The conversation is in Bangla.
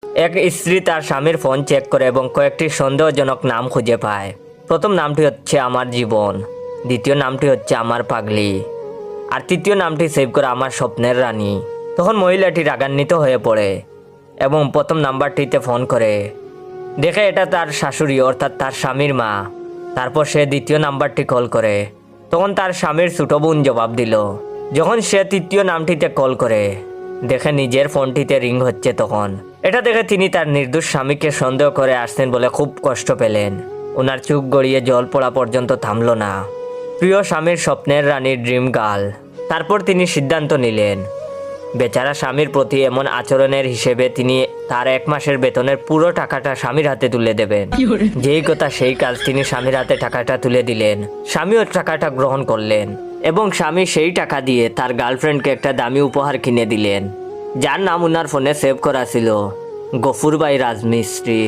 এক স্ত্রী তার স্বামীর ফোন চেক করে এবং কয়েকটি সন্দেহজনক নাম খুঁজে পায়। প্রথম নামটি হচ্ছে আমার জীবন, দ্বিতীয় নামটি হচ্ছে আমার পাগলি, আর তৃতীয় নামটি সেভ করে আমার স্বপ্নের রানী। তখন মহিলাটি রাগান্বিত হয়ে পড়ে এবং প্রথম নাম্বারটিতে ফোন করে, দেখে এটা তার শাশুড়ি অর্থাৎ তার স্বামীর মা। তারপর সে দ্বিতীয় নাম্বারটি কল করে, তখন তার স্বামীর ছোট বোন জবাব দিল। যখন সে তৃতীয় নামটিতে কল করে দেখে নিজের ফোনটিতে রিং হচ্ছে, তখন এটা দেখে তিনি তার নির্দোষ স্বামীকে সন্দেহ করে আসছেন বলে খুব কষ্ট পেলেন। ওনার চোখ গড়িয়ে জল পড়া পর্যন্ত থামল না। প্রিয় স্বামীর স্বপ্নের রানীর ড্রিম গার্ল। তারপর তিনি সিদ্ধান্ত নিলেন বেচারা স্বামীর প্রতি এমন আচরণের হিসেবে তিনি তার 1 মাসের বেতনের পুরো টাকাটা স্বামীর হাতে তুলে দেবেন। যেই কথা সেই কাজ, তিনি স্বামীর হাতে টাকাটা তুলে দিলেন। স্বামীও টাকাটা গ্রহণ করলেন এবং স্বামী সেই টাকা দিয়ে তার গার্লফ্রেন্ডকে একটা দামি উপহার কিনে দিলেন, যার নাম ওনার ফোনে সেভ করা ছিল গফুর ভাই রাজমিস্ত্রি।